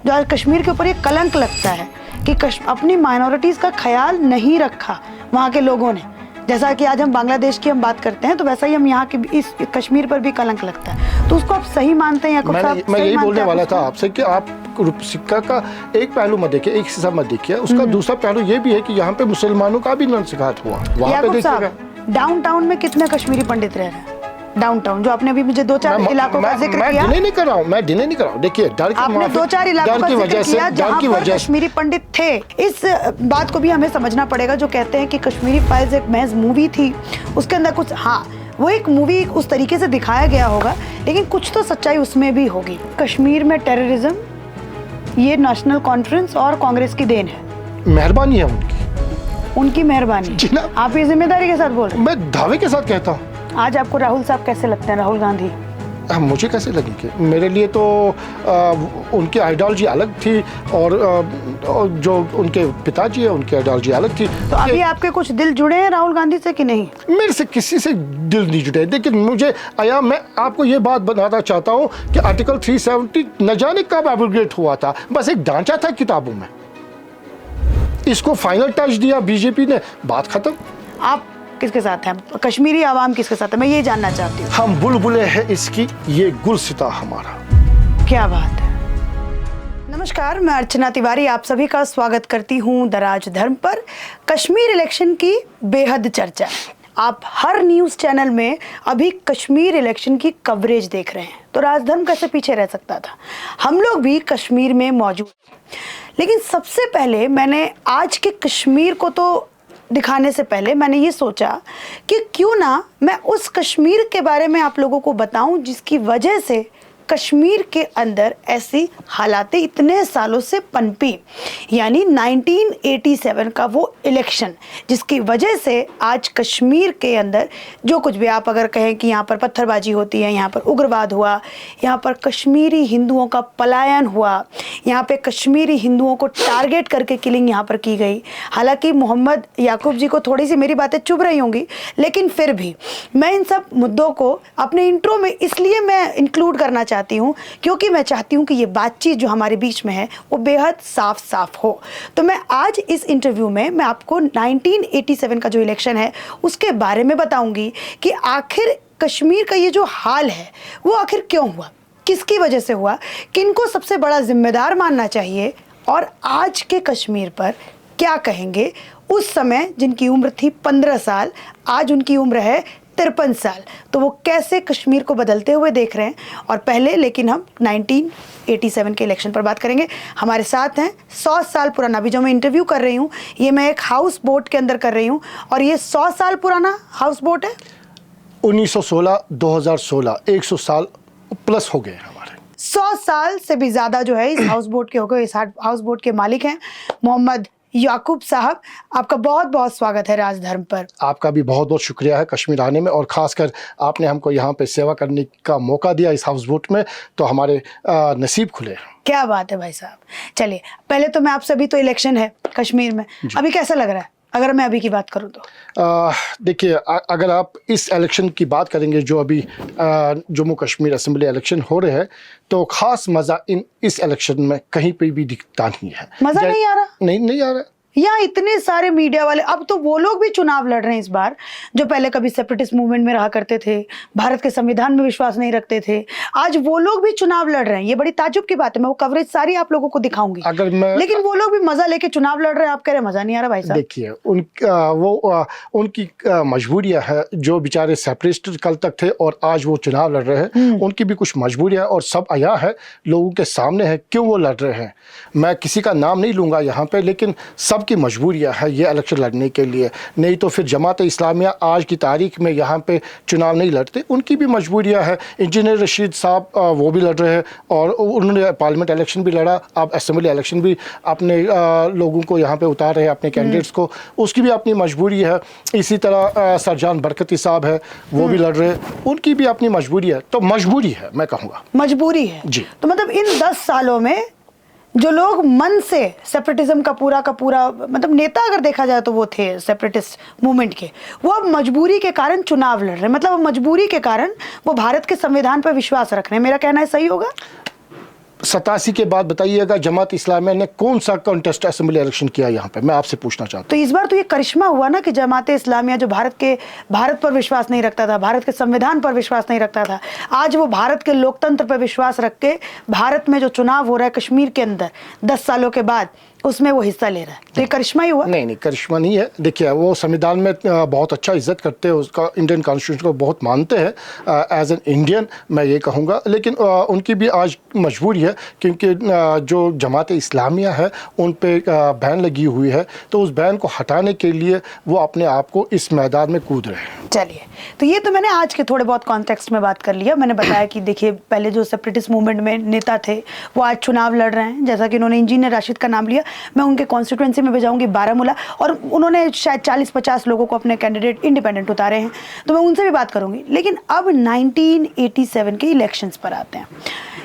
जो आज कश्मीर के ऊपर ये कलंक लगता है कि अपनी माइनॉरिटीज़ का ख्याल नहीं रखा वहाँ के लोगों ने। जैसा कि आज हम बांग्लादेश की हम बात करते हैं, तो वैसा ही हम यहाँ के इस कश्मीर पर भी कलंक लगता है। तो उसको आप सही मानते हैं याकूब साहब? मैं यही बोलने वाला था आपसे कि आप सिक्का का एक पहलू मत देखिए, एक हिस्सा मत देखिए, उसका दूसरा पहलू ये भी है कि यहाँ पे मुसलमानों का भी नरसंहार हुआ। वहाँ पे देखिएगा डाउनटाउन में कितने कश्मीरी पंडित रह रहे हैं। डाउनटाउन जो आपने अभी मुझे 2-4 इलाकों का जिक्र किया, मैं डिले नहीं कर रहा हूँ, मैं डिले नहीं कर रहा हूँ। देखिए डर की आपने 2-4 इलाकों का जिक्र किया जहाँ पर कश्मीरी पंडित थे। इस बात को भी हमें समझना पड़ेगा। जो कहते हैं कि कश्मीरी फाइल्स एक महज मूवी थी, उसके अंदर कुछ, हाँ वो एक मूवी उस तरीके से दिखाया गया होगा, लेकिन कुछ तो सच्चाई उसमें भी होगी। कश्मीर में टेररिज्म ये नेशनल कॉन्फ्रेंस और कांग्रेस की देन है। मेहरबानी है उनकी मेहरबानी। आप ये जिम्मेदारी के साथ बोल रहे हैं? मैं दावे के साथ कहता हूँ। आज आपको राहुल साहब कैसे लगते हैं, राहुल गांधी? मुझे कैसे लगेंगे? मेरे लिए तो उनकी आइडियोलॉजी अलग थी और जो उनके पिताजी है उनकी आइडियोलॉजी अलग थी। तो अभी आपके कुछ दिल जुड़े हैं राहुल गांधी से कि नहीं? मेरे से किसी से दिल नहीं जुड़े, लेकिन मुझे मैं आपको ये बात बताना चाहता हूँ कि आर्टिकल 370 न जाने कब एब्रोगेट हुआ था, बस एक ढांचा था किताबों में, इसको फाइनल टच दिया बीजेपी ने, बात खत्म। आप किसके साथ हैं? कश्मीरी आवाम किसके साथ है, मैं ये जानना चाहती हूँ। हम बुलबुले हैं इसकी, ये गुलसिता हमारा। क्या बात है। नमस्कार, मैं अर्चना तिवारी आप सभी का स्वागत करती हूँ द राजधर्म पर। कश्मीर इलेक्शन की बेहद चर्चा, आप हर न्यूज़ चैनल में अभी कश्मीर इलेक्शन की कवरेज देख रहे हैं, तो राजधर्म कैसे पीछे रह सकता था। हम लोग भी कश्मीर में मौजूद, लेकिन सबसे पहले मैंने आज के कश्मीर को तो दिखाने से पहले मैंने ये सोचा कि क्यों ना मैं उस कश्मीर के बारे में आप लोगों को बताऊं जिसकी वजह से कश्मीर के अंदर ऐसी हालातें इतने सालों से पनपी, यानी 1987 का वो इलेक्शन जिसकी वजह से आज कश्मीर के अंदर जो कुछ भी आप अगर कहें कि यहाँ पर पत्थरबाजी होती है, यहाँ पर उग्रवाद हुआ, यहाँ पर कश्मीरी हिंदुओं का पलायन हुआ, यहाँ पे कश्मीरी हिंदुओं को टारगेट करके किलिंग यहाँ पर की गई। हालांकि मोहम्मद याकूब जी को थोड़ी सी मेरी बातें चुभ रही होंगी, लेकिन फिर भी मैं इन सब मुद्दों को अपने इंट्रो में इसलिए मैं इंक्लूड करना चाहती हूँ क्योंकि मैं चाहती हूँ कि ये बातचीत जो हमारे बीच में है वो बेहद साफ साफ हो। तो मैं आज इस इंटरव्यू में मैं आपको 1987 का जो इलेक्शन है उसके बारे में बताऊंगी कि आखिर कश्मीर का ये जो हाल है वो आखिर क्यों हुआ, किसकी वजह से हुआ, किनको सबसे बड़ा जिम्मेदार मानना चाहिए, और आज के कश्मीर पर क्या कहेंगे उस समय जिनकी उम्र थी 15 साल, आज उनकी उम्र है 53 साल, तो वो कैसे कश्मीर को बदलते हुए देख रहे हैं। और पहले लेकिन हम 1987 के इलेक्शन पर बात करेंगे। हमारे साथ हैं 100 साल पुराना, अभी जो मैं इंटरव्यू कर रही हूँ ये मैं एक हाउस बोट के अंदर कर रही हूँ, और ये 100 साल पुराना हाउस बोट है। 1916 2016 100 साल प्लस हो गए हमारे। 100 साल से भी ज़्यादा जो है इस हाउस बोट के हो गए। इस हाउस बोट के मालिक हैं मोहम्मद याकूब साहब। आपका बहुत बहुत स्वागत है राजधर्म पर। आपका भी बहुत बहुत शुक्रिया है कश्मीर आने में, और ख़ासकर आपने हमको यहाँ पे सेवा करने का मौका दिया इस हाउस बोट में, तो हमारे नसीब खुले। क्या बात है भाई साहब। चलिए पहले तो मैं आपसे, अभी तो इलेक्शन है कश्मीर में, अभी कैसा लग रहा है अगर मैं अभी की बात करूँ तो? देखिए अगर आप इस इलेक्शन की बात करेंगे जो अभी जम्मू कश्मीर असेंबली इलेक्शन हो रहे हैं, तो ख़ास मज़ा इस इलेक्शन में कहीं पे भी दिखता नहीं है। मज़ा नहीं आ रहा? नहीं आ रहा। यहाँ इतने सारे मीडिया वाले, अब तो वो लोग भी चुनाव लड़ रहे हैं इस बार जो पहले कभी सेपरेटिस्ट मूवमेंट में रहा करते थे, भारत के संविधान में विश्वास नहीं रखते थे, आज वो लोग भी चुनाव लड़ रहे हैं। ये बड़ी ताज्जुब की बात है, मैं वो कवरेज सारी आप लोगों को दिखाऊंगी। लेकिन वो लोग भी मजा लेके चुनाव लड़ रहे हैं, आप कह रहे हैं मजा नहीं आ रहा। भाई साहब देखिए उनकी मजबूरियां है, जो बेचारे सेपरेटिस्ट कल तक थे और आज वो चुनाव लड़ रहे हैं, उनकी भी कुछ मजबूरियां और सब आया है लोगों के सामने है क्यों वो लड़ रहे हैं। मैं किसी का नाम नहीं लूंगा यहाँ पे, लेकिन सब की मजबूरियां है ये इलेक्शन लड़ने के लिए, नहीं तो फिर जमात इस्लामिया आज की तारीख में यहाँ पे चुनाव नहीं लड़ते, उनकी भी मजबूरियां है। इंजीनियर रशीद साहब वो भी लड़ रहे हैं और उन्होंने पार्लियामेंट इलेक्शन भी लड़ा, अब असेंबली इलेक्शन भी अपने लोगों को यहाँ पे उतार रहे हैं, अपने कैंडिडेट्स को, उसकी भी अपनी मजबूरी है। इसी तरह सरजान बरकती साहब है वो भी लड़ रहे हैं, उनकी भी अपनी मजबूरी है। तो मजबूरी है, मैं कहूँगा मजबूरी है जी। तो मतलब इन 10 सालों में जो लोग मन से सेपरेटिज्म का पूरा मतलब नेता अगर देखा जाए तो वो थे सेपरेटिस्ट मूवमेंट के, वो अब मजबूरी के कारण चुनाव लड़ रहे हैं, मतलब अब मजबूरी के कारण वो भारत के संविधान पर विश्वास रख रहे हैं। मेरा कहना है सही होगा? 87 के बाद बताइएगा जमात इस्लामिया ने कौन सा कॉन्टेस्ट असेंबली इलेक्शन किया यहाँ पे, मैं आपसे पूछना चाहता तो इस बार तो ये करिश्मा हुआ ना कि जमात इस्लामिया जो भारत पर विश्वास नहीं रखता था, भारत के संविधान पर विश्वास नहीं रखता था, आज वो भारत के लोकतंत्र पर विश्वास रख के भारत में जो चुनाव हो रहा है कश्मीर के अंदर 10 सालों के बाद, उसमें वो हिस्सा ले रहा है। तो ये करिश्मा ही हुआ? नहीं, करिश्मा नहीं है। देखिए, वो संविधान में बहुत अच्छा इज्जत करते हैं, उसका इंडियन कॉन्स्टिट्यूशन को बहुत मानते हैं एज एन इंडियन, मैं ये कहूँगा। लेकिन उनकी भी आज मजबूरी है क्योंकि जो जमात इस्लामिया है उन पे बैन लगी हुई है, तो उस बैन को हटाने के लिए वो अपने आप को इस मैदान में कूद रहे हैं। चलिए, तो ये तो मैंने आज के थोड़े बहुत कॉन्टेक्स्ट में बात कर लिया। मैंने बताया कि देखिए, पहले जो सेपरेटिस्ट मूवमेंट में नेता थे वो आज चुनाव लड़ रहे हैं। जैसा कि उन्होंने इंजीनियर राशिद का नाम लिया, मैं उनके कॉन्स्टिट्यूंसी में भी जाऊंगी बारामूला, और उन्होंने शायद 40-50 लोगों को अपने कैंडिडेट इंडिपेंडेंट उतारे हैं, तो मैं उनसे भी बात करूंगी। लेकिन अब 1987 के इलेक्शंस पर आते हैं।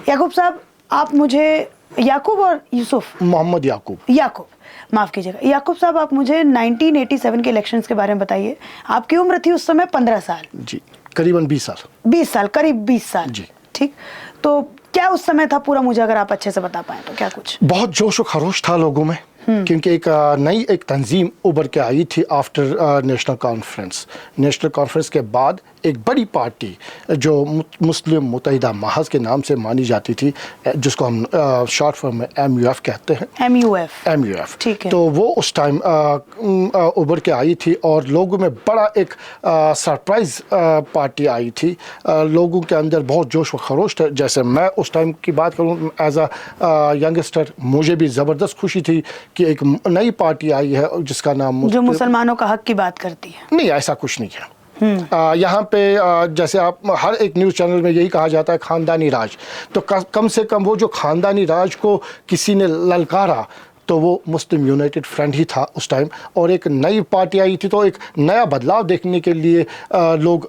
याकूब साहब, आप मुझे, याकूब और यूसुफ? मोहम्मद याकूब, माफ़ कीजिएगा। याकूब साहब, आप मुझे 1987 के इलेक्शंस के बारे में बताइए। आपकी उम्र थी उस समय 15 साल? जी, करीबन 20 साल। 20 साल, करीब 20 साल जी। ठीक, तो क्या उस समय था पूरा, मुझे अगर आप अच्छे से बता पाएं तो? क्या कुछ बहुत जोश और खरोश था लोगों में, क्योंकि एक नई तंजीम उभर के आई थी आफ्टर नेशनल कॉन्फ्रेंस के बाद एक बड़ी पार्टी जो मुस्लिम मुत्तहिदा महज के नाम से मानी जाती थी, जिसको हम शॉर्ट फॉर्म में MUF कहते हैं। MUF, ठीक है। तो वो उस टाइम उभर के आई थी और लोगों में बड़ा एक सरप्राइज पार्टी आई थी। लोगों के अंदर बहुत जोश व खरोश था। जैसे मैं उस टाइम की बात करूँ एज अ यंगस्टर, मुझे भी ज़बरदस्त खुशी थी कि एक नई पार्टी आई है जिसका नाम जो मुसलमानों का हक की बात करती है। नहीं, ऐसा कुछ नहीं है। यहाँ पे जैसे आप हर एक न्यूज़ चैनल में यही कहा जाता है खानदानी राज, तो कम से कम वो जो खानदानी राज को किसी ने ललकारा तो वो मुस्लिम यूनाइटेड फ्रंट ही था उस टाइम। और एक नई पार्टी आई थी, तो एक नया बदलाव देखने के लिए लोग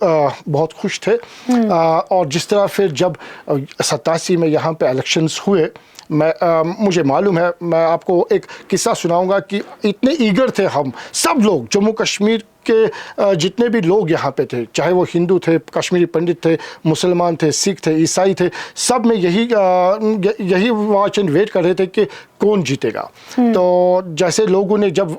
बहुत खुश थे। और जिस तरह फिर जब 87 में यहाँ पे इलेक्शंस हुए, मुझे मालूम है, मैं आपको एक किस्सा सुनाऊंगा कि इतने ईगर थे हम सब लोग, जम्मू कश्मीर के जितने भी लोग यहाँ पे थे, चाहे वो हिंदू थे, कश्मीरी पंडित थे, मुसलमान थे, सिख थे, ईसाई थे, सब में यही वॉच एंड वेट कर रहे थे कि कौन जीतेगा। तो जैसे लोगों ने जब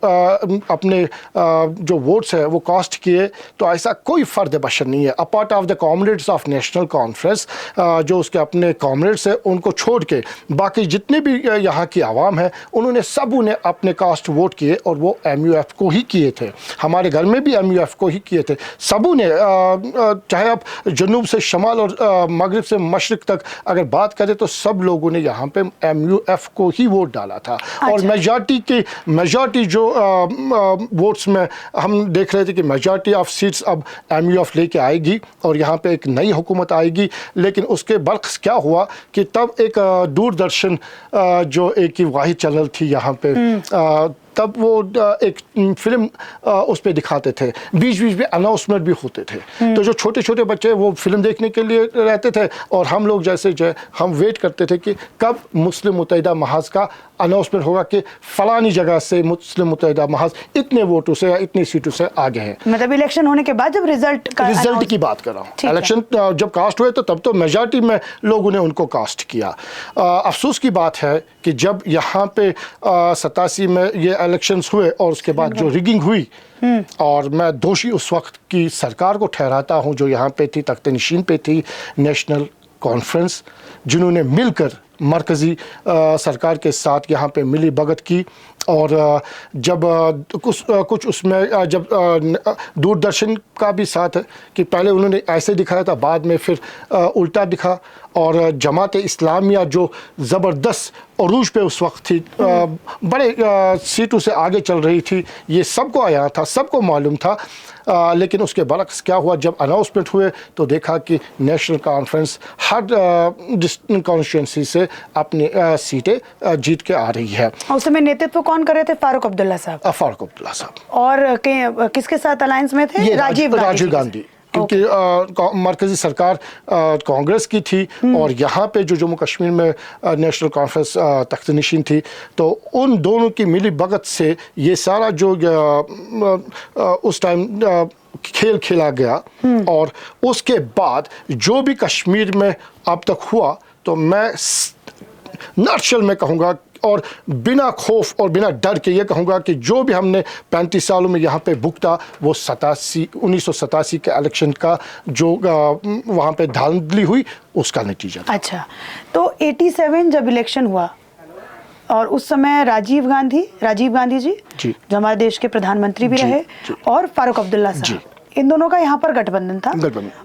अपने जो वोट्स है वो कास्ट किए, तो ऐसा कोई फ़र्द बशर नहीं है apart of the comrades of national conference, जो उसके अपने कॉमरेड्स हैं उनको छोड़ के बाकी जितने भी यहाँ की आवाम है, उन्होंने सबों ने अपने कास्ट वोट किए और वो MUF को ही किए थे। हमारे घर में भी MUF को ही किए थे सबों ने, चाहे आप जनूब से शमाल और मगरिब से मशरिक तक अगर बात करें तो सब लोगों ने यहाँ पे MUF को ही वोट डाला था। और मेजॉरिटी जो वोट्स में हम देख रहे थे कि मेजॉरिटी ऑफ सीट्स अब MUF लेके आएगी और यहाँ पे एक नई हुकूमत आएगी। लेकिन उसके बरक्स क्या हुआ कि तब एक दूरदर्शन जो एक ही वाहिद चैनल थी यहाँ पे, तब वो एक फिल्म उस पर दिखाते थे, बीच बीच में अनाउंसमेंट भी होते थे। तो जो छोटे छोटे बच्चे वो फिल्म देखने के लिए रहते थे और हम लोग जैसे हम वेट करते थे कि कब मुस्लिम मुत्तहिदा महज का अनाउंसमेंट होगा कि फलानी जगह से मुस्लिम मुत्तहिदा महज इतने वोटों से या इतनी सीटों से आगे है। मतलब इलेक्शन होने के बाद जब रिजल्ट की बात कर रहा हूँ, इलेक्शन जब कास्ट हुए तो तब तो मेजॉरिटी में लोगों ने उनको कास्ट किया। अफसोस की बात है कि जब यहाँ पे 87 में ये इलेक्शंस हुए और उसके बाद जो रिगिंग हुई, और मैं दोषी उस वक्त की सरकार को ठहराता हूँ जो यहाँ पे थी, तख्ते नशीन पे थी नेशनल कॉन्फ्रेंस, जिन्होंने मिलकर मरकज़ी सरकार के साथ यहाँ पे मिली भगत की। और जब कुछ उसमें जब दूरदर्शन का भी साथ है कि पहले उन्होंने ऐसे दिखाया था, बाद में फिर उल्टा दिखा। और जमात इस्लामिया जो ज़बरदस्त अरूज पे उस वक्त थी, बड़े सीटों से आगे चल रही थी, ये सबको आया था, सबको मालूम था। लेकिन उसके बरक्स क्या हुआ, जब अनाउंसमेंट हुए तो देखा कि नेशनल कॉन्फ्रेंस हर कॉन्स्टिट्यूंसी से अपनी सीटें जीत के आ रही है। उस समय नेतृत्व कौन कर रहे थे? फारूक अब्दुल्ला साहब। फारूक अब्दुल्ला साहब। और किसके साथ अलायंस में थे? राजीव गांधी, क्योंकि मरकजी सरकार कांग्रेस की थी और यहाँ पे जो जम्मू कश्मीर में नेशनल कॉन्फ्रेंस तख्त नशीन थी, तो उन दोनों की मिली भगत से ये सारा जो उस टाइम खेल खेला गया। और उसके बाद जो भी कश्मीर में अब तक हुआ, तो मैं नटशल में कहूँगा और बिना खौफ और बिना डर के ये कहूँगा कि जो भी हमने 35 सालों में यहाँ पे भुगता वो 1987 के इलेक्शन का जो वहाँ पे धांधली हुई उसका नतीजा था। अच्छा, तो 87 जब इलेक्शन हुआ और उस समय राजीव गांधी जी जी। जो हमारे देश के प्रधानमंत्री भी जी, रहे जी। और फारूक अब्दुल्ला साहब, इन दोनों का यहाँ पर गठबंधन था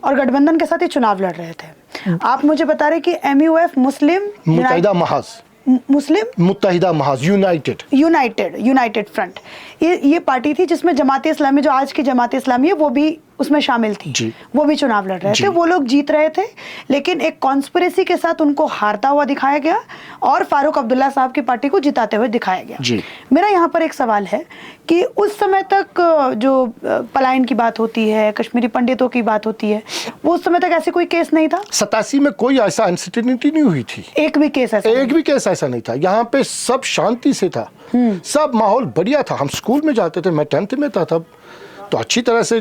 और गठबंधन के साथ ये चुनाव लड़ रहे थे। आप मुझे बता रहे कि MUF मुस्लिम मुत्तहिदा महाज यूनाइटेड फ्रंट, ये पार्टी थी जिसमें जमात इस्लामी, जो आज की जमात इस्लामी है, वो भी उसमें शामिल थी जी। वो भी चुनाव लड़ रहे थे। वो लोग जीत रहे थे लेकिन एक कॉन्स्पिरेसी के साथ उनको हारता हुआ दिखाया गया और फारूक अब्दुल्ला साहब की पार्टी को जिताते हुए दिखाया गया जी। मेरा यहाँ पर एक सवाल है कि उस समय तक जो पलायन की बात होती है, कश्मीरी पंडितों की बात होती है, वो उस समय तक ऐसे कोई केस नहीं था। 87 में कोई ऐसा अनसर्टेनिटी नहीं हुई थी, एक भी केस ऐसा नहीं था। यहाँ पे सब शांति से था, सब माहौल बढ़िया था। हम स्कूल में जाते थे, मैं 10th में था तब, तो अच्छी तरह से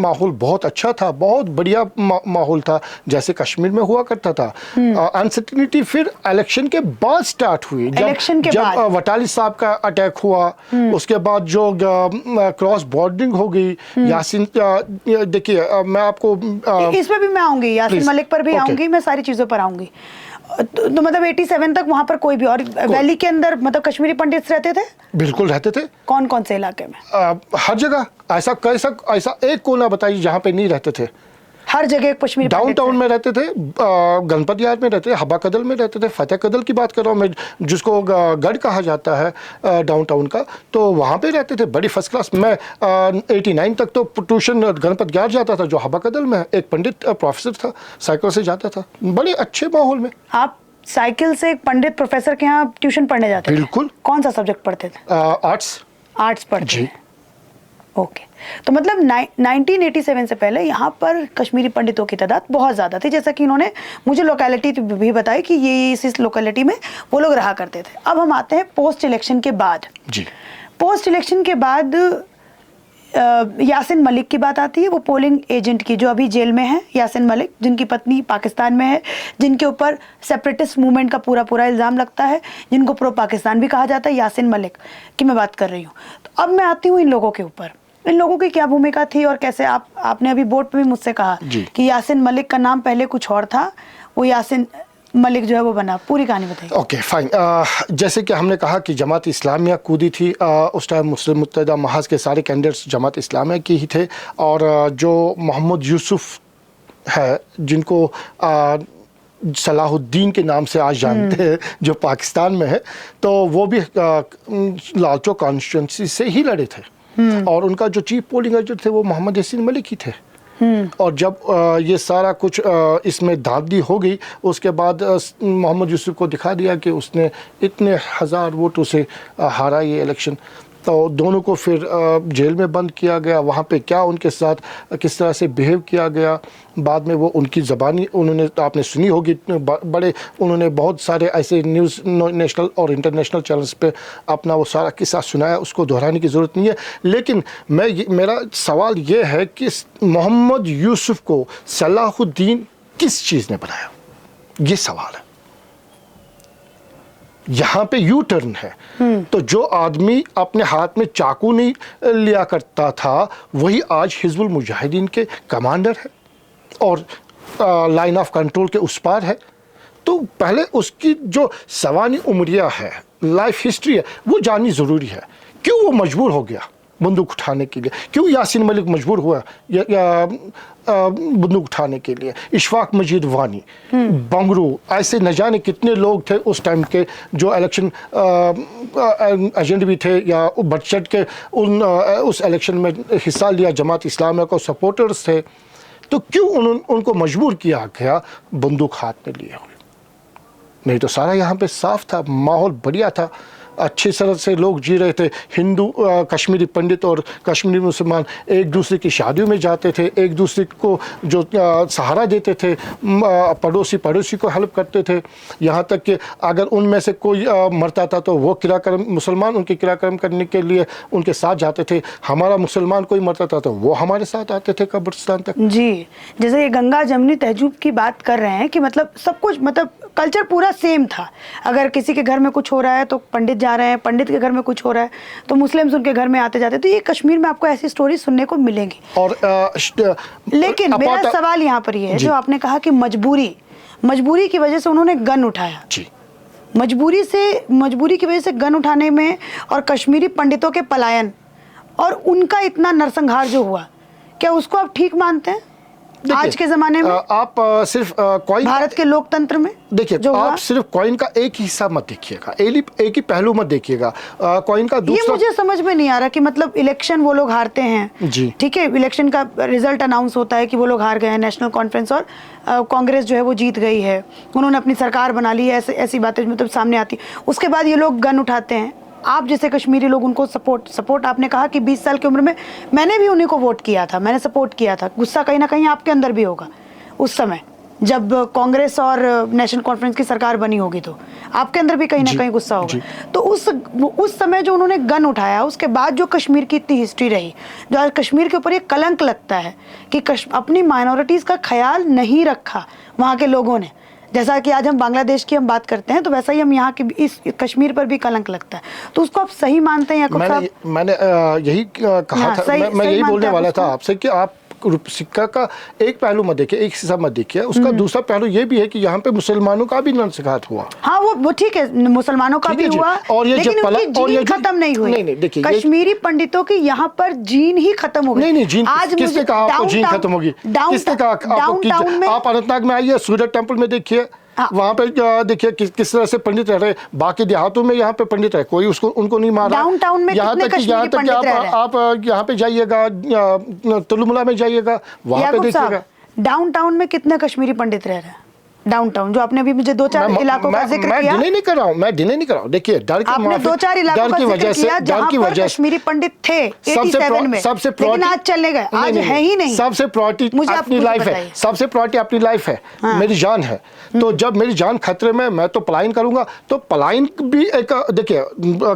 माहौल बहुत अच्छा था, बहुत बढ़िया माहौल था जैसे कश्मीर में हुआ करता था। अनसर्टेनिटी फिर इलेक्शन के बाद स्टार्ट हुई, जब वटाली साहब का अटैक हुआ, उसके बाद जो क्रॉस बॉर्डरिंग हो गई। यासीन, देखिए मैं आपको इसमें भी मैं आऊंगी, यासीन मलिक पर भी आऊंगी, मैं सारी चीजों पर आऊंगी। तो मतलब 87 तक वहां पर कोई भी, और वैली के अंदर मतलब कश्मीरी पंडित रहते थे? बिल्कुल रहते थे। कौन कौन से इलाके में? हर जगह। ऐसा एक कोना बताइए जहाँ पे नहीं रहते थे। हर जगह कश्मीरी डाउनटाउन में रहते थे, गणपत यार में रहते थे, हबा कदल में रहते थे, फतेह कदल की बात कर रहा हूँ मैं, जिसको गढ़ कहा जाता है डाउनटाउन का, तो वहाँ पे रहते थे। बड़ी फर्स्ट क्लास। मैं 89 तक तो ट्यूशन गणपत यार जाता था जो हबा कदल में है। एक पंडित प्रोफेसर था, साइकिल से जाता था, बड़े अच्छे माहौल में। आप साइकिल से एक पंडित प्रोफेसर के यहाँ ट्यूशन पढ़ने जाते थे? बिल्कुल। कौन सा सब्जेक्ट पढ़ते थे? आर्ट्स पढ़ते थे। ओके, तो मतलब 1987 से पहले यहाँ पर कश्मीरी पंडितों की तादाद बहुत ज़्यादा थी, जैसा कि इन्होंने मुझे लोकेलिटी भी बताई कि ये इस लोकेलिटी में वो लोग रहा करते थे। अब हम आते हैं पोस्ट इलेक्शन के बाद। जी। पोस्ट इलेक्शन के बाद यासिन मलिक की बात आती है, वो पोलिंग एजेंट की, जो अभी जेल में है, यासिन मलिक, जिनकी पत्नी पाकिस्तान में है, जिनके ऊपर सेपरेटिस्ट मूवमेंट का पूरा इल्ज़ाम लगता है, जिनको प्रो पाकिस्तान भी कहा जाता है, यासिन मलिक की मैं बात कर रही हूँ। तो अब मैं आती हूँ इन लोगों के ऊपर, इन लोगों की क्या भूमिका थी और कैसे आपने अभी बोर्ड पे भी मुझसे कहा कि यासिन मलिक का नाम पहले कुछ और था, वो यासिन मलिक जो है वो बना। पूरी कहानी बताइए। Okay, fine. जैसे कि हमने कहा कि जमात इस्लामिया कूदी थी, उस टाइम मुस्लिम मुत्तहिदा महाज के सारे कैंडिडेट्स जमात इस्लामिया की ही थे, और जो मोहम्मद यूसुफ है, जिनको सलाहुद्दीन के नाम से आज जानते हैं, जो पाकिस्तान में है, तो वो भी लालचौक कॉन्स्टिट्यूंसी से ही लड़े थे, और उनका जो चीफ पोलिंग एजेंट थे वो मोहम्मद यासीन मलिक ही थे। और जब ये सारा कुछ इसमें धांधली हो गई, उसके बाद मोहम्मद यूसुफ को दिखा दिया कि उसने इतने हज़ार वोटों से हारा ये इलेक्शन, तो दोनों को फिर जेल में बंद किया गया। वहाँ पे क्या उनके साथ किस तरह से बिहेव किया गया, बाद में वो उनकी ज़बानी उन्होंने, आपने सुनी होगी, बड़े उन्होंने बहुत सारे ऐसे न्यूज़ नेशनल और इंटरनेशनल चैनल्स पे अपना वो सारा किस्सा सुनाया, उसको दोहराने की ज़रूरत नहीं है। लेकिन मेरा सवाल ये है कि मोहम्मद यूसुफ को सलाहुद्दीन किस चीज़ ने बनाया, ये सवाल है। यहाँ पे यू टर्न है। तो जो आदमी अपने हाथ में चाकू नहीं लिया करता था, वही आज हिजबुल मुजाहिदीन के कमांडर है और लाइन ऑफ कंट्रोल के उस पार है। तो पहले उसकी जो सवानी उम्रिया है, लाइफ हिस्ट्री है, वो जाननी ज़रूरी है। क्यों वो मजबूर हो गया बंदूक उठाने के लिए? क्यों यासीन मलिक मजबूर हुआ बंदूक उठाने के लिए? इशफाक मजीद वानी, बंगरू, ऐसे न जाने कितने लोग थे उस टाइम के जो इलेक्शन एजेंट भी थे या बढ़ चढ़ के उस इलेक्शन में हिस्सा लिया, जमात इस्लामिया को सपोर्टर्स थे। तो क्यों उनको मजबूर किया गया बंदूक हाथ में लिए हुए? नहीं तो सारा यहाँ पे साफ था, माहौल बढ़िया था। अच्छी तरह से लोग जी रहे थे। हिंदू कश्मीरी पंडित और कश्मीरी मुसलमान एक दूसरे की शादियों में जाते थे, एक दूसरे को जो सहारा देते थे, पड़ोसी को हेल्प करते थे। यहाँ तक कि अगर उनमें से कोई मरता था तो वो किराकर्म मुसलमान उनके किराकर्म करने के लिए उनके साथ जाते थे। हमारा मुसलमान कोई मरता था तो वो हमारे साथ आते थे कब्रिस्तान तक। जी, जैसे ये गंगा जमुनी तहज़ुब की बात कर रहे हैं कि मतलब सब कुछ, मतलब कल्चर पूरा सेम था। अगर किसी के घर में कुछ हो रहा है तो पंडित जा रहे हैं, पंडित के घर में कुछ हो रहा है तो मुस्लिम्स उनके घर में आते जाते। तो ये कश्मीर में आपको ऐसी स्टोरी सुनने को मिलेंगी। और लेकिन मेरा सवाल यहाँ पर ये है, जो आपने कहा कि मजबूरी की वजह से उन्होंने गन उठाया। जी, मजबूरी की वजह से गन उठाने में और कश्मीरी पंडितों के पलायन और उनका इतना नरसंहार जो हुआ, क्या उसको आप ठीक मानते हैं आज के जमाने में? आप सिर्फ कॉइन, भारत के लोकतंत्र में देखिए, आप सिर्फ कॉइन का एक ही हिस्सा मत देखिएगा, एक ही पहलू मत देखिएगा। कॉइन का दूसरा, ये मुझे समझ में नहीं आ रहा कि मतलब इलेक्शन वो लोग हारते हैं, जी, ठीक है, इलेक्शन का रिजल्ट अनाउंस होता है कि वो लोग हार गए हैं, नेशनल कॉन्फ्रेंस, और कांग्रेस जो है वो जीत गई है, उन्होंने अपनी सरकार बना ली है, ऐसी बातें मतलब सामने आती। उसके बाद ये लोग गन उठाते हैं। आप जैसे कश्मीरी लोग उनको सपोर्ट आपने कहा कि 20 साल की उम्र में मैंने भी उन्हीं को वोट किया था, मैंने सपोर्ट किया था। गुस्सा कहीं ना कहीं आपके अंदर भी होगा उस समय जब कांग्रेस और नेशनल कॉन्फ्रेंस की सरकार बनी होगी, तो आपके अंदर भी कहीं ना कहीं गुस्सा होगा। तो उस समय जो उन्होंने गन उठाया, उसके बाद जो कश्मीर की इतनी हिस्ट्री रही, जो आज कश्मीर के ऊपर ये कलंक लगता है कि अपनी माइनॉरिटीज़ का ख्याल नहीं रखा वहाँ के लोगों ने। जैसा कि आज हम बांग्लादेश की हम बात करते हैं, तो वैसा ही हम यहाँ के इस कश्मीर पर भी कलंक लगता है। तो उसको आप सही मानते हैं याकूब साहब? मैंने यही कहा था, मैं यही बोलने वाला था आपसे कि आप सिक्का का एक पहलू मत देखिए, एक हिस्सा मत देखिए, उसका दूसरा पहलू ये भी है कि यहाँ पे मुसलमानों का भी नरसंहार हुआ। हाँ, वो ठीक है, मुसलमानों का भी हुआ, और ये लेकिन उनकी जीन खत्म नहीं हुई। नहीं, देखिए, कश्मीरी पंडितों की यहाँ पर जीन ही खत्म हो गई। नहीं, जीन आज किसने कहा आपको जीन खत्म होगी? किसने कहा आपको? आप अनंतनाग में आइए, सूरज टेम्पल में देखिए, वहाँ पे देखिए किस तरह से पंडित रह रहे। बाकी देहातों में यहाँ पे पंडित रहे, कोई उनको नहीं मारा। डाउनटाउन में यहाँ तक कि आप यहाँ पे जाइएगा, तुलमुला में जाइएगा, वहाँ पे देखिएगा। डाउनटाउन में कितने कश्मीरी पंडित रह रहे हैं? डाउनटाउन जो आपने अभी मुझे 2-4 इलाकों का जिक्र किया, मैं डिले नहीं कर रहा हूँ, देखिए, डर की, आपने 2-4 इलाकों का जिक्र किया जहाँ पर कश्मीरी पंडित थे 87 में, लेकिन आज चले गए, आज है ही नहीं। सबसे प्रायोरिटी अपनी लाइफ है, सबसे प्रायोरिटी अपनी लाइफ है, मेरी जान है। तो जब मेरी जान खतरे में, मैं तो पलायन करूंगा। तो पलायन भी एक, देखिए,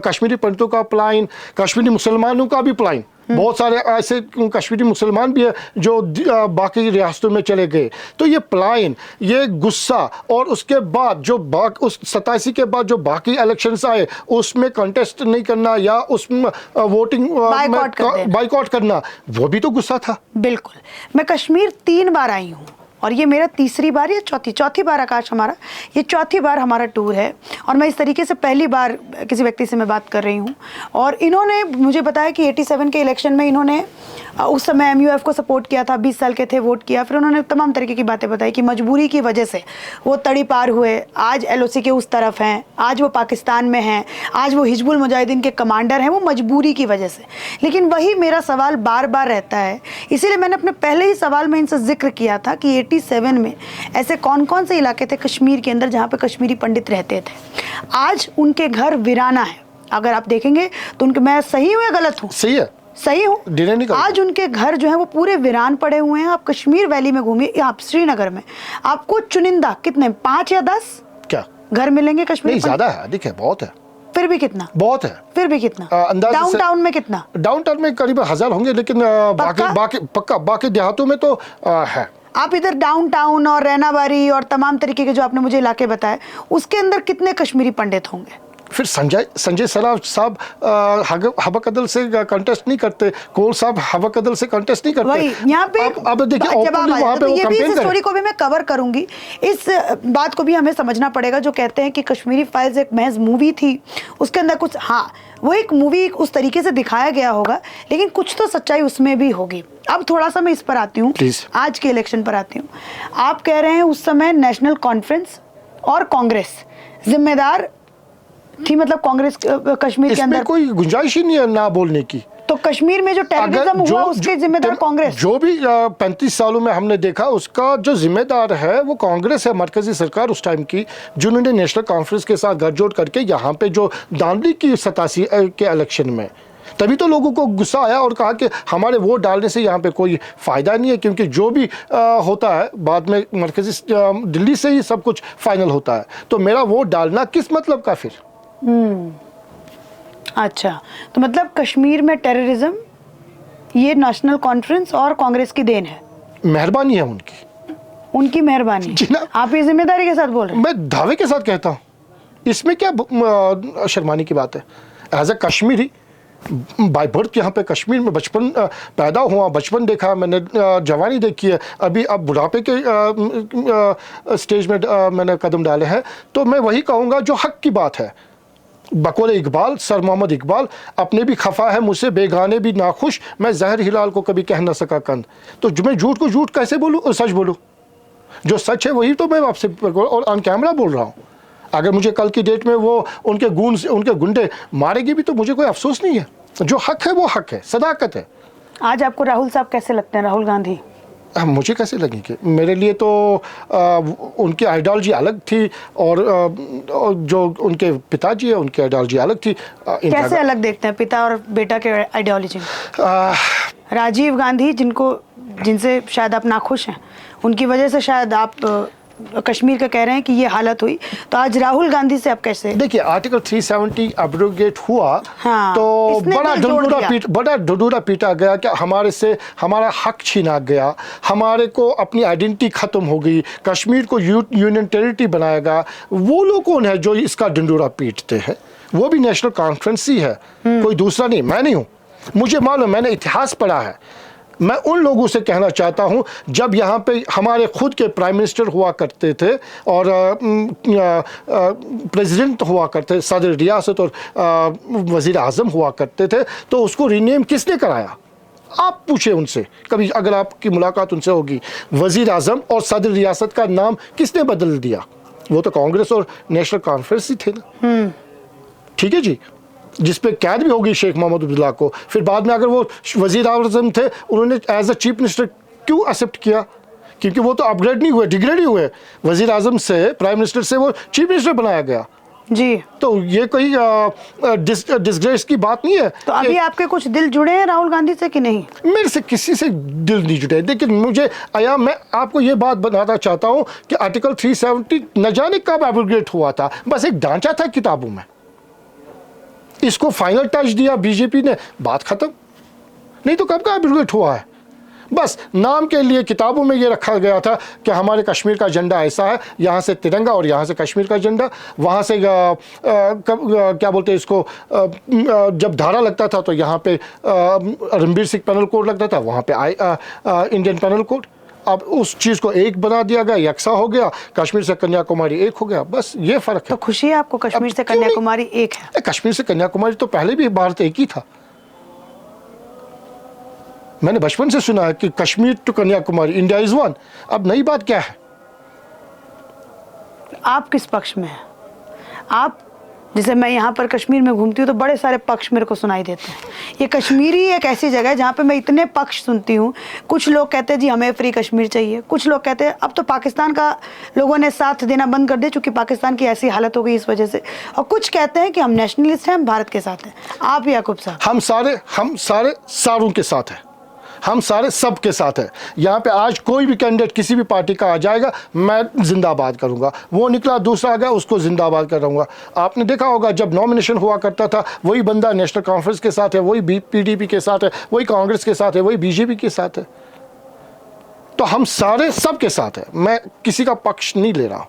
कश्मीरी पंडितों का पलायन, कश्मीरी मुसलमानों का भी पलायन, बहुत सारे ऐसे कश्मीरी मुसलमान भी है जो बाकी रियासतों में चले गए। तो ये पलायन, ये गुस्सा, और उसके बाद जो उस 87 के बाद जो बाकी इलेक्शंस आए उसमें कंटेस्ट नहीं करना या उसमें वोटिंग बाइकआउट करना, वो भी तो गुस्सा था। बिल्कुल। मैं कश्मीर 3 बार आई हूँ और ये मेरा तीसरी बार या चौथी बार आकाश, हमारा ये चौथी बार हमारा टूर है। और मैं इस तरीके से पहली बार किसी व्यक्ति से मैं बात कर रही हूँ, और इन्होंने मुझे बताया कि 87 के इलेक्शन में इन्होंने उस समय MUF को सपोर्ट किया था, 20 साल के थे, वोट किया। फिर उन्होंने तमाम तरीके की बातें बताई कि मजबूरी की वजह से वो तड़ी पार हुए, आज LOC के उस तरफ हैं, आज वो पाकिस्तान में हैं, आज वो हिजबुल मुजाहिदीन के कमांडर हैं, वो मजबूरी की वजह से। लेकिन वही मेरा सवाल बार बार रहता है, इसीलिए मैंने अपने पहले ही सवाल में इनसे जिक्र किया था कि 87 में ऐसे कौन कौन से इलाके थे कश्मीर के अंदर जहाँ पे कश्मीरी पंडित रहते थे। आज उनके घर वीराना है। अगर आप देखेंगे तो उनके, मैं सही हूँ या गलत हूँ? सही है, सही हूँ। आज उनके घर जो है वो पूरे वीरान पड़े हुए हैं। आप कश्मीर वैली में घूमिए, आप श्रीनगर में आपको चुनिंदा कितने 5 या 10 क्या घर मिलेंगे कश्मीर? नहीं, ज्यादा है, अधिक है, बहुत है। फिर भी कितना? बहुत है। फिर भी कितना? डाउनटाउन में कितना? डाउनटाउन में करीब 1000 होंगे, लेकिन बाकी देहातों में तो है। आप इधर डाउनटाउन और रैनाबारी और तमाम तरीके के जो आपने मुझे इलाके बताए, उसके अंदर कितने कश्मीरी पंडित होंगे? फिर संजय सराफ साहब हवा कदल से कंटेस्ट नहीं करते, कोल साहब हवा कदल से कंटेस्ट नहीं करते। यहाँ पे अब देखिए, वहाँ पे ये भी इस स्टोरी को भी मैं कवर करूंगी, इस बात को भी हमें समझना पड़ेगा। जो कहते हैं कि कश्मीरी फाइल्स एक महज मूवी थी, उसके अंदर कुछ, हाँ, वो एक मूवी उस तरीके से दिखाया गया होगा, लेकिन कुछ तो सच्चाई उसमें भी होगी। अब थोड़ा सा मैं इस पर आती हूँ, आज के इलेक्शन पर आती हूँ। आप कह रहे हैं उस समय नेशनल कॉन्फ्रेंस और कांग्रेस जिम्मेदार थी, मतलब कांग्रेस कश्मीर के अंदर कोई गुंजाइश ही नहीं है ना बोलने की। तो कश्मीर में जो टेररिज्म हुआ उसके जिम्मेदार कांग्रेस, जो भी 35 सालों में हमने देखा उसका जो जिम्मेदार है वो कांग्रेस है, मरकजी सरकार उस टाइम की, जिन्होंने नेशनल कॉन्फ्रेंस के साथ गठजोड़ करके यहाँ पे जो दांडी की 87 के इलेक्शन में, तभी तो लोगों को गुस्सा आया और कहा कि हमारे वोट डालने से यहाँ पे कोई फ़ायदा नहीं है, क्योंकि जो भी होता है बाद में मरकजी दिल्ली से ही सब कुछ फाइनल होता है, तो मेरा वोट डालना किस मतलब का फिर। अच्छा, तो मतलब कश्मीर में टेररिज्म ये नेशनल कॉन्फ्रेंस और कांग्रेस की देन है, मेहरबानी है उनकी मेहरबानी। जी ना, आप ये जिम्मेदारी के साथ बोल रहे हैं? मैं दावे के साथ कहता हूँ, इसमें क्या शर्माने की बात है। As a Kashmiri, by birth यहाँ पे कश्मीर में बचपन पैदा हुआ, बचपन देखा मैंने, जवानी देखी है, अभी अब बुढ़ापे के स्टेज में मैंने कदम डाले हैं, तो मैं वही कहूँगा जो हक की बात है। बकौल इकबाल, सर मोहम्मद इकबाल, अपने भी खफा है मुझसे, बेगाने भी नाखुश, मैं जहर हिलाल को कभी कह न सका कंद। तो मैं झूठ को झूठ कैसे बोलूँ और सच बोलूँ? जो सच है वही तो मैं आपसे और ऑन कैमरा बोल रहा हूँ। अगर मुझे कल की डेट में वो उनके गुंडे मारेगी भी तो मुझे कोई अफसोस नहीं है। जो हक है वो हक है, सदाकत है। आज आपको राहुल साहब कैसे लगते हैं, राहुल गांधी? मुझे कैसे लगेंगे? मेरे लिए तो उनकी आइडियोलॉजी अलग थी और जो उनके पिताजी है उनकी आइडियोलॉजी अलग थी। कैसे अलग देखते हैं पिता और बेटा के आइडियोलॉजी? राजीव गांधी जिनसे शायद आप नाखुश हैं, उनकी वजह से शायद आप कश्मीर का कह रहे हैं कि ये हालत हुई, तो आज राहुल गांधी से आप कैसे? देखिए, आर्टिकल 370 एब्रोगेट हुआ, हाँ, तो बड़ा ढुंढूरा पीटा गया कि हमारा हक छीना गया, हमारे को अपनी आइडेंटिटी खत्म हो गई, कश्मीर को यूनियन टेरिटरी बनाया गया। वो लोग कौन है जो इसका ढुंढूरा पीटते हैं? वो भी नेशनल कॉन्फ्रेंस ही है, कोई दूसरा नहीं। मैं नहीं हूँ, मुझे मालूम, मैंने इतिहास पढ़ा है। मैं उन लोगों से कहना चाहता हूं, जब यहाँ पे हमारे खुद के प्राइम मिनिस्टर हुआ करते थे और प्रेसिडेंट हुआ करते, सदर रियासत और वज़ीर आज़म हुआ करते थे, तो उसको रीनेम किसने कराया? आप पूछे उनसे कभी, अगर आपकी मुलाकात उनसे होगी, वज़ीर आज़म और सदर रियासत का नाम किसने बदल दिया? वो तो कांग्रेस और नेशनल कॉन्फ्रेंस ही थे ना। ठीक है जी, जिस पे कैद भी होगी शेख मोहम्मद अब्दुल्ला को। फिर बाद में अगर वो वज़ीर आज़म थे, उन्होंने एज अ चीफ मिनिस्टर क्यों एक्सेप्ट किया? क्योंकि वो तो अपग्रेड नहीं हुए, डिग्रेड ही हुए। वज़ीर आज़म से, प्राइम मिनिस्टर से वो चीफ मिनिस्टर बनाया गया जी। तो ये कोई डिसग्रेस की बात नहीं है। तो अभी आपके कुछ दिल जुड़े हैं राहुल गांधी से कि नहीं? मेरे से किसी से दिल नहीं जुड़े, लेकिन मैं आपको ये बात बताना चाहता हूँ कि आर्टिकल 370 न जाने कब एब्रोगेट हुआ था, बस एक ढांचा था किताबों में, इसको फाइनल टच दिया बीजेपी ने, बात खत्म। नहीं तो कब का एब्रोगेट हुआ है? बस नाम के लिए किताबों में ये रखा गया था कि हमारे कश्मीर का झंडा ऐसा है, यहाँ से तिरंगा और यहाँ से कश्मीर का झंडा, वहाँ से क्या बोलते हैं इसको, जब धारा लगता था तो यहाँ पे रणबीर सिंह पैनल कोड लगता था, वहाँ पे इंडियन पैनल कोड। अब उस चीज़ को एक बना दिया गया, यकसा हो गया, कश्मीर से कन्याकुमारी एक हो गया, बस ये फ़र्क है। तो खुशी है आपको कश्मीर से कन्याकुमारी एक है? कश्मीर से कन्याकुमारी तो पहले भी भारत एक ही था। मैंने बचपन से सुना है कि Kashmir to Kanyakumari India is one. अब नई बात क्या है? आप किस पक्ष में हैं? आप, जैसे मैं यहाँ पर कश्मीर में घूमती हूँ तो बड़े सारे पक्ष मेरे को सुनाई देते हैं। ये कश्मीरी एक ऐसी जगह है जहाँ पे मैं इतने पक्ष सुनती हूँ। कुछ लोग कहते हैं जी हमें फ्री कश्मीर चाहिए, कुछ लोग कहते हैं अब तो पाकिस्तान का लोगों ने साथ देना बंद कर दिया क्योंकि पाकिस्तान की ऐसी हालत हो गई इस वजह से, और कुछ कहते हैं कि हम नेशनलिस्ट हैं, हम भारत के साथ हैं। आप याकूब साहब? हम सारे सारों के साथ हैं, हम सारे सब के साथ हैं। यहाँ पे आज कोई भी कैंडिडेट किसी भी पार्टी का आ जाएगा, मैं जिंदाबाद करूँगा। वो निकला दूसरा आ गया, उसको जिंदाबाद करूँगा। आपने देखा होगा जब नॉमिनेशन हुआ करता था, वही बंदा नेशनल कॉन्फ्रेंस के साथ है, वही पीडीपी के साथ है, वही कांग्रेस के साथ है, वही बीजेपी के साथ है। तो हम सारे सब के साथ हैं, मैं किसी का पक्ष नहीं ले रहा।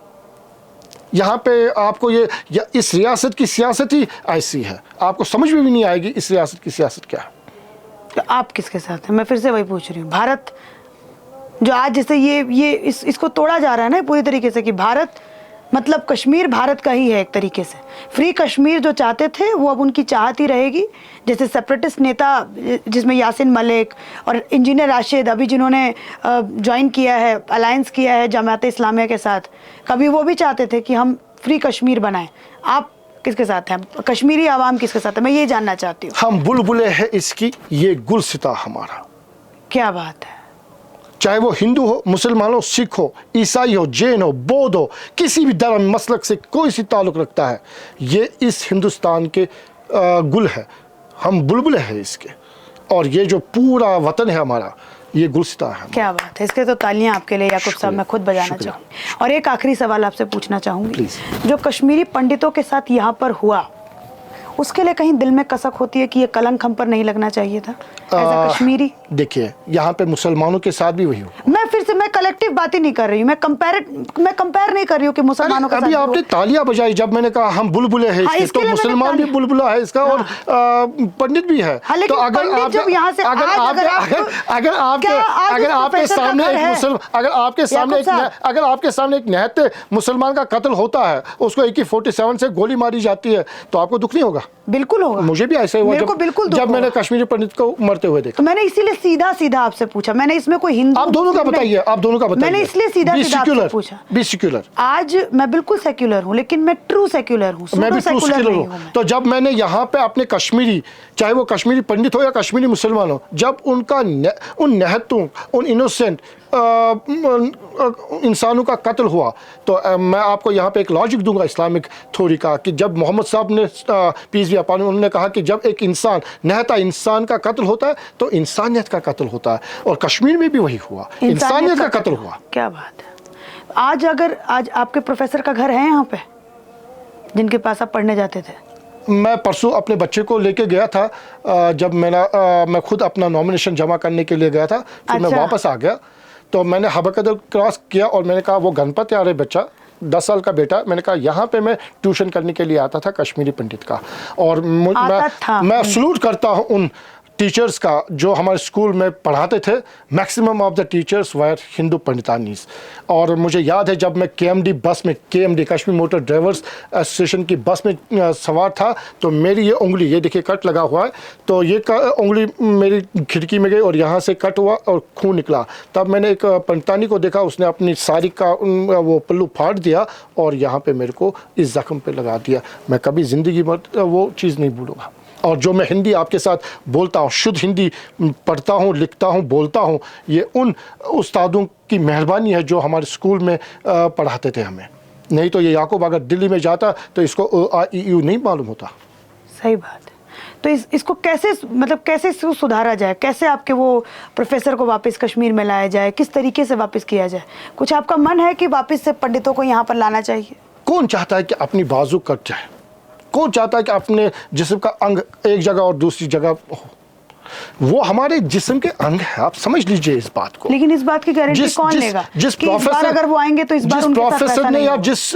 यहाँ पे आपको इस रियासत की सियासत ही ऐसी है, आपको समझ में भी नहीं आएगी इस रियासत की सियासत क्या है। तो आप किसके साथ हैं? मैं फिर से वही पूछ रही हूँ। भारत जो आज जैसे इसको तोड़ा जा रहा है ना पूरी तरीके से कि भारत मतलब कश्मीर भारत का ही है एक तरीके से। फ्री कश्मीर जो चाहते थे वो अब उनकी चाहत ही रहेगी। जैसे सेपरेटिस्ट नेता जिसमें यासिन मलिक और इंजीनियर राशिद अभी जिन्होंने ज्वाइन किया है, अलायंस किया है जमात इस्लामिया के साथ, कभी वो भी चाहते थे कि हम फ्री कश्मीर बनाएं। आप किसके साथ हैं? कश्मीरी आवाम किसके साथ है? मैं ये जानना चाहती हूँ। हम बुलबुले हैं इसकी, ये गुलसिता हमारा। क्या बात है। चाहे वो हिंदू हो, मुसलमान हो, सिख हो, ईसाई हो, जैन हो, बौद्ध हो, किसी भी धर्म मसलक से कोई सी ताल्लुक़ रखता है, ये इस हिंदुस्तान के गुल है। हम बुलबुले हैं इसके, और ये जो पूरा वतन है हमारा, ये गुलसिता है। क्या बात है, इसके तो तालियां आपके लिए याकूब साहब, मैं खुद बजाना चाहूँगी। और एक आखिरी सवाल आपसे पूछना चाहूँगी, प्लीज। जो कश्मीरी पंडितों के साथ यहाँ पर हुआ, उसके लिए कहीं दिल में कसक होती है कि ये कलंक हम पर नहीं लगना चाहिए था एज अ कश्मीरी? देखिए, यहाँ पे मुसलमानों के साथ भी वही हो। मैं कलेक्टिव बात ही नहीं कर रही हूँ, मैं कंपेयर नहीं कर रही हूँ कि मुसलमानों के साथ। अभी आपने तालियां बजाई जब मैंने कहा हम बुलबुले हैं इसके, तो मुसलमान भी बुलबुला है इसका, और पंडित भी है। तो अगर आपके सामने एक निहत्थे मुसलमान का कत्ल होता है, उसको AK-47 से गोली मारी जाती है, तो आपको दुख नहीं होगा? बिल्कुल होगा। मुझे भी ऐसा हुआ जब मैंने कश्मीरी पंडित को मरते हुए देखा। तो मैंने इसीलिए सीधा आपसे पूछा, मैंने इसमें कोई हिंदू, आप दोनों का बताइए, मैंने इसलिए सीधा आपसे पूछा। Be secular. आज मैं बिल्कुल सेक्युलर हूँ, लेकिन मैं ट्रू सेक्युलर हूँ। मैं भी ट्रू सेक्युलर हूँ। तो जब मैंने यहाँ पे अपने कश्मीरी, चाहे वो कश्मीरी पंडित हो या कश्मीरी मुसलमान हो, जब उनका उन निहत्तों, उन इनोसेंट इंसानों का कत्ल हुआ, तो मैं आपको यहाँ पे एक लॉजिक दूंगा इस्लामिक थ्योरी का, कि जब मोहम्मद साहब ने पीस भी अपॉन, उन्होंने कहा कि जब एक इंसान, निहत्था इंसान का कत्ल होता है तो इंसानियत का कत्ल होता है, और कश्मीर में भी वही हुआ, इंसानियत का कत्ल हुआ। क्या बात है। आज आपके प्रोफेसर का घर है यहाँ पे, जिनके पास आप पढ़ने जाते थे? मैं परसों अपने बच्चे को लेके गया था, जब मैं खुद अपना नॉमिनेशन जमा करने के लिए गया था, फिर मैं वापस आ गया, तो मैंने हबकदर क्रॉस किया और मैंने कहा वो गणपत यार है बच्चा, 10 साल का बेटा। मैंने कहा यहाँ पे मैं ट्यूशन करने के लिए आता था कश्मीरी पंडित का, और मैं सलूट करता हूँ उन टीचर्स का जो हमारे स्कूल में पढ़ाते थे। Maximum of the teachers were Hindu panditanis. और मुझे याद है जब मैं KMD बस में, KMD Kashmir motor drivers association की बस में सवार था, तो मेरी ये उंगली, ये देखिए कट लगा हुआ है, तो ये उंगली मेरी खिड़की में गई और यहाँ से कट हुआ और खून निकला। तब मैंने एक पंडितानी को देखा, उसने अपनी साड़ी का वो पल्लू फाड़ दिया और यहाँ पर मेरे को इस जख्म पर लगा दिया। मैं कभी ज़िंदगी में वो चीज़ नहीं भूलूँगा। और जो मैं हिंदी आपके साथ बोलता हूँ, शुद्ध हिंदी पढ़ता हूँ, लिखता हूँ, बोलता हूँ, ये उन उस्तादों की मेहरबानी है जो हमारे स्कूल में पढ़ाते थे हमें। नहीं तो ये याकूब अगर दिल्ली में जाता तो इसको AEU नहीं मालूम होता। सही बात है। तो इसको कैसे इसको सुधारा जाए? कैसे आपके वो प्रोफेसर को वापस कश्मीर में लाया जाए? किस तरीके से वापस किया जाए? कुछ आपका मन है कि वापस से पंडितों को यहाँ पर लाना चाहिए? कौन चाहता है कि अपनी बाजू कट जाए? कौन चाहता है कि अपने जिस्म का अंग एक जगह और दूसरी जगह हो? वो हमारे जिस्म के अंग है, आप समझ लीजिए इस बात को। लेकिन इस बात की गारंटी कौन लेगा? जिस प्रोफेसर अगर वो आएंगे तो इस बार उनके साथ प्रोफेसर ने या जिस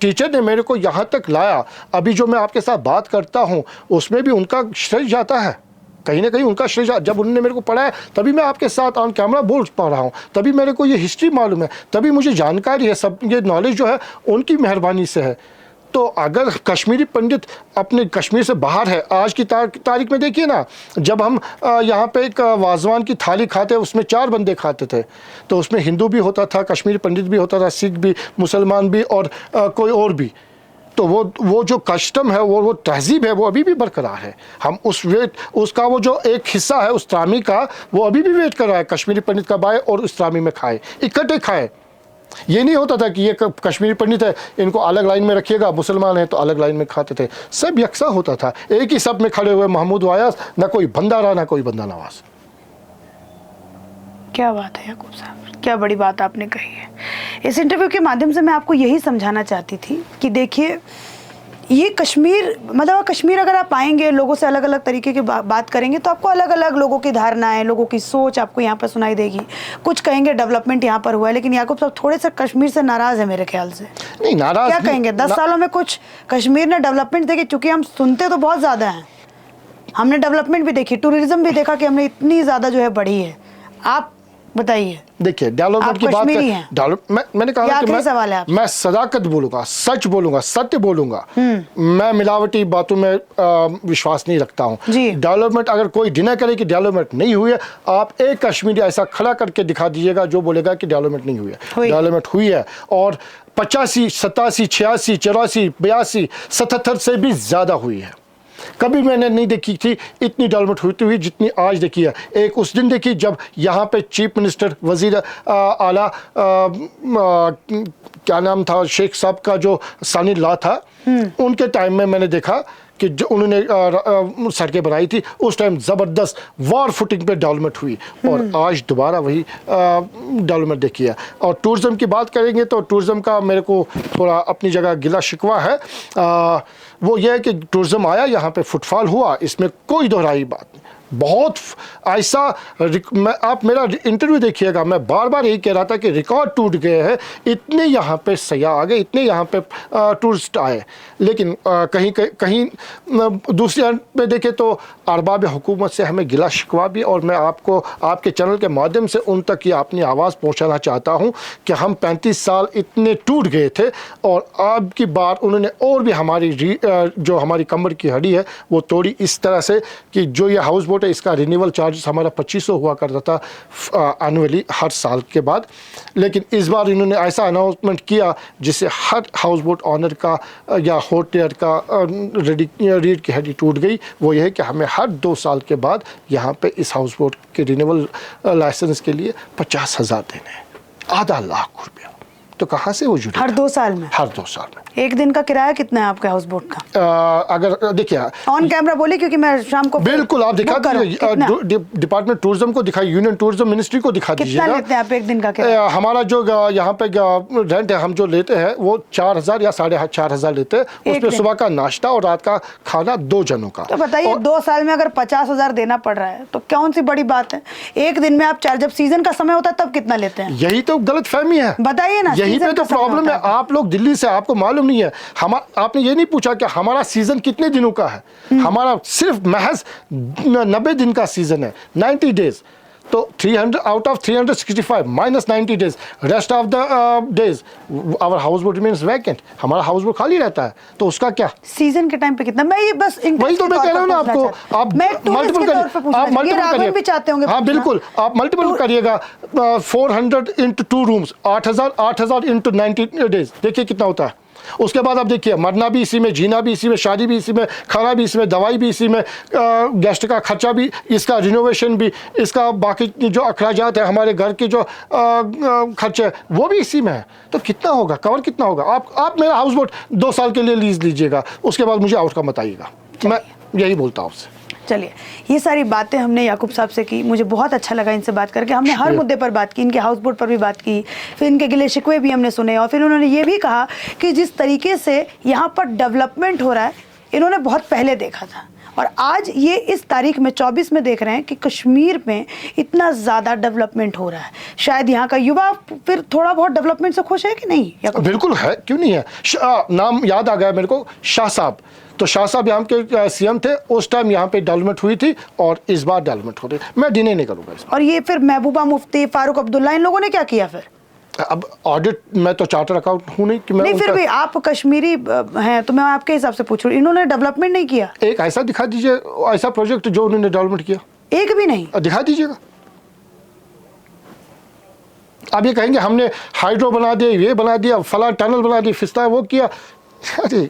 टीचर ने मेरे को यहाँ तक लाया, अभी जो मैं आपके साथ बात करता हूँ, उसमें भी उनका श्रेय जाता है, कहीं ना कहीं उनका श्रेय। जब उन्होंने मेरे को पढ़ाया तभी मैं आपके साथ ऑन कैमरा बोल पा रहा हूँ, तभी मेरे को ये हिस्ट्री मालूम है, तभी मुझे जानकारी है, सब ये नॉलेज जो है उनकी मेहरबानी से है। तो अगर कश्मीरी पंडित अपने कश्मीर से बाहर है, आज की तारीख में देखिए ना, जब हम यहाँ पे एक वाजवान की थाली खाते, उसमें 4 बंदे खाते थे, तो उसमें हिंदू भी होता था, कश्मीरी पंडित भी होता था, सिख भी, मुसलमान भी, और कोई और भी। तो वो जो कस्टम है, वो तहजीब है, वो अभी भी बरकरार है। हम उसका वो जो एक हिस्सा है उस त्रामी का, वो अभी भी वेट कर रहा है कश्मीरी पंडित कब आए और उस त्रामी में खाए, इकट्ठे खाए। ये नहीं होता था कि ये कश्मीरी पंडित है, इनको अलग लाइन में रखिएगा, मुसलमान है तो अलग लाइन में खाते थे। सब यकसा होता था, एक ही सब में खड़े हुए महमूद वायास, ना कोई बंदा रहा ना कोई बंदा नवाज। क्या बात है याकूब साहब, क्या बड़ी बात आपने कही है। इस इंटरव्यू के माध्यम से मैं आपको यही समझाना चाहती थी कि देखिए, ये कश्मीर अगर आप आएंगे, लोगों से अलग अलग तरीके की बात करेंगे, तो आपको अलग अलग लोगों की धारणाएं, लोगों की सोच आपको यहाँ पर सुनाई देगी। कुछ कहेंगे डेवलपमेंट यहाँ पर हुआ है, लेकिन याकूब साहब थोड़े से कश्मीर से नाराज है मेरे ख्याल से। नहीं नाराज, क्या कहेंगे? 10 सालों में कुछ कश्मीर ने डेवलपमेंट देखी? चूंकि हम सुनते तो बहुत ज़्यादा हैं, हमने डेवलपमेंट भी देखी, टूरिज्म भी देखा कि हमने इतनी ज़्यादा जो है बढ़ी है। आप बताइए। देखिए डेवलपमेंट आप की बात कश्मीरी हैं। मैंने कहा ये कि आखिरी सवाल है आपसे। मैं सदाकत बोलूंगा, सच बोलूंगा, सत्य बोलूंगा। मैं मिलावटी बातों में विश्वास नहीं रखता हूँ। जी। डेवलपमेंट अगर कोई डिनाई करे कि डेवलपमेंट नहीं हुई है, आप एक कश्मीरी ऐसा खड़ा करके दिखा दीजिएगा जो बोलेगा कि डेवलपमेंट नहीं हुई है। डेवलपमेंट हुई है, और 85, 87, 86, 84, 82, 77 से भी ज़्यादा हुई है। कभी मैंने नहीं देखी थी इतनी डेवलपमेंट होती हुई जितनी आज देखी है। एक उस दिन देखी जब यहाँ पे चीफ मिनिस्टर, वजीर आला, क्या नाम था शेख साहब का जो सानी ला था, उनके टाइम में मैंने देखा कि जो उन्होंने सड़कें बनाई थी, उस टाइम ज़बरदस्त वॉर फुटिंग पे डेवलपमेंट हुई, और आज दोबारा वही डेवलपमेंट देखी है। और टूरिज़्म की बात करेंगे तो टूरिज़्म का मेरे को थोड़ा अपनी जगह गिला शिकवा है। वो ये है कि टूरिज़्म आया, यहाँ पे फुटफॉल हुआ, इसमें कोई दोहराई बात नहीं। बहुत ऐसा आप मेरा इंटरव्यू देखिएगा, मैं बार बार यही कह रहा था कि रिकॉर्ड टूट गए हैं। इतने यहाँ पे सयाह आ गए, इतने यहाँ पे टूरिस्ट आए, लेकिन कहीं दूसरी एंड पे देखें तो अरबाब हुकूमत से हमें गिला शिकवा भी। और मैं आपको आपके चैनल के माध्यम से उन तक ये अपनी आवाज़ पहुँचाना चाहता हूँ कि हम 35 साल इतने टूट गए थे, और अब की बार उन्होंने और भी हमारी जो हमारी कमर की हड्डी है वो तोड़ी, इस तरह से कि जो ये हाउस बोट है इसका रिन्यूअल चार्ज हमारा 2500 हुआ करता था एनुअली हर साल के बाद। लेकिन इस बार इन्होंने ऐसा अनाउंसमेंट किया जिससे हर हाउस बोट ऑनर का या होटलियर का रीढ़ की हड्डी टूट गई। वो ये है कि हमें हर 2 साल के बाद यहाँ पे इस हाउस बोट के रिन्यूअल लाइसेंस के लिए 50,000 देने हैं, आधा लाख रुपया। तो कहाँ से वो जुड़े? हर 2 साल में? हर 2 साल में। एक दिन का किराया कितना है आपके हाउस बोट का? अगर देखिए ऑन कैमरा बोलिए, क्योंकि मैं शाम को बिल्कुल आप दिखा दीजिए, डिपार्टमेंट टूरिज्म को दिखाई, यूनियन टूरिज्म मिनिस्ट्री को दिखा दीजिएगा। कितना लेते हैं आप एक दिन का किराया? हमारा जो यहाँ पे रेंट है हम जो लेते हैं वो 4,000 या 4,500 लेते हैं। उसमें सुबह का नाश्ता और रात का खाना 2 जनों का। तो बताइए 2 साल में अगर 50,000 देना पड़ रहा है तो कौन सी बड़ी बात है? एक दिन में आप 4, जब सीजन का समय होता है तब कितना लेते हैं? यही तो गलत फहमी है, बताइए ना। यही पे तो प्रॉब्लम है। आप लोग दिल्ली से, आपको मालूम नहीं है, आपने ये नहीं पूछा कि हमारा सीजन कितने दिनों का है। हमारा सिर्फ महज 90 दिन का सीजन है, 90 डेज। तो 300 out of 365 minus 90 days, rest of the days our houseboat remains vacant. हमारा हाउस बोट खाली रहता है, तो उसका क्या? सीजन के टाइम पे कितना? मैं ये बस वही तो मैं कह रहा हूँ ना आपको। आप मल्टीपल करिए। हाँ बिल्कुल, आप मल्टीपल करिएगा। 400 इंटू 2 रूम्स 8,000 इंटू 90 डेज, देखिए कितना होता है। उसके बाद आप देखिए मरना भी इसी में, जीना भी इसी में, शादी भी इसी में, खाना भी इसी में, दवाई भी इसी में, गेस्ट का खर्चा भी, इसका रिनोवेशन भी, इसका बाकी जो अखराजात है, हमारे घर के जो खर्चे वो भी इसी में है। तो कितना होगा, कवर कितना होगा? आप मेरा हाउस बोट 2 साल के लिए लीज लीजिएगा, उसके बाद मुझे आउटकम बताइएगा। मैं यही बोलता हूँ आपसे। चलिए, ये सारी बातें हमने याकूब साहब से की, मुझे बहुत अच्छा लगा इनसे बात करके। हमने हर मुद्दे पर बात की, इनके हाउस बोट पर भी बात की, फिर इनके गिले शिकवे भी हमने सुने, और फिर उन्होंने ये भी कहा कि जिस तरीके से यहाँ पर डेवलपमेंट हो रहा है इन्होंने बहुत पहले देखा था, और आज ये इस तारीख में 24 में देख रहे हैं कि कश्मीर में इतना ज़्यादा डेवलपमेंट हो रहा है। शायद यहाँ का युवा फिर थोड़ा बहुत डेवलपमेंट से खुश है कि नहीं? बिल्कुल है, क्यों नहीं है। नाम याद आ गया मेरे को, शाह साहब। तो शाह साहब यहाँ के सीएम थे, उस टाइम यहाँ पे डेवलपमेंट हुई थी, और इस बार डेवलपमेंट हो रही है, मैं डिने नहीं करूँगा इसमें। और ये फिर महबूबा मुफ्ती, फारूक अब्दुल्ला, इन लोगों ने क्या किया फिर? अब ऑडिट, मैं तो चार्टर अकाउंट हूँ नहीं कि मैं नहीं, फिर भी आप कश्मीरी हैं तो मैं आपके हिसाब से पूछ रही हूँ, इन्होंने डेवलपमेंट नहीं किया? एक ऐसा दिखा दीजिए, ऐसा प्रोजेक्ट जो उन्होंने डेवलपमेंट किया। एक भी नहीं दिखा दीजिएगा। अब ये कहेंगे हमने हाइड्रो बना दिया, ये बना दिया, फला टनल बना दी, फिस्ता वो किया। अरे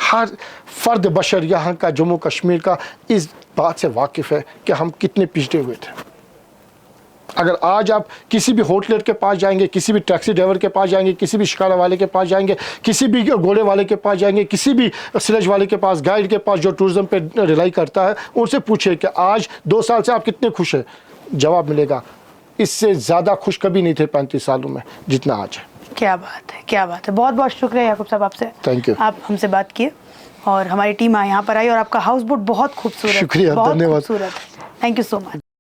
हर फर्द बशर यहाँ का, जम्मू कश्मीर का, इस बात से वाकिफ़ है कि हम कितने पिछड़े हुए थे। अगर आज आप किसी भी होटलियर के पास जाएंगे, किसी भी टैक्सी ड्राइवर के पास जाएंगे, किसी भी शिकारा वाले के पास जाएंगे, किसी भी घोड़े वाले के पास जाएंगे, किसी भी स्लेज वाले के पास, गाइड के पास जो टूरिज्म पे रिलाई करता है, उनसे पूछिए कि आज 2 साल से आप कितने खुश हैं। जवाब मिलेगा इससे ज़्यादा खुश कभी नहीं थे 35 सालों में जितना आज है। क्या बात है, क्या बात है। बहुत बहुत शुक्रिया याकूब साहब आपसे, थैंक यू, आप हमसे बात किए और हमारी टीम यहाँ पर आई, और आपका हाउस बोट बहुत खूबसूरत, शुक्रिया, बहुत धन्यवाद, खूबसूरत। Thank you so much.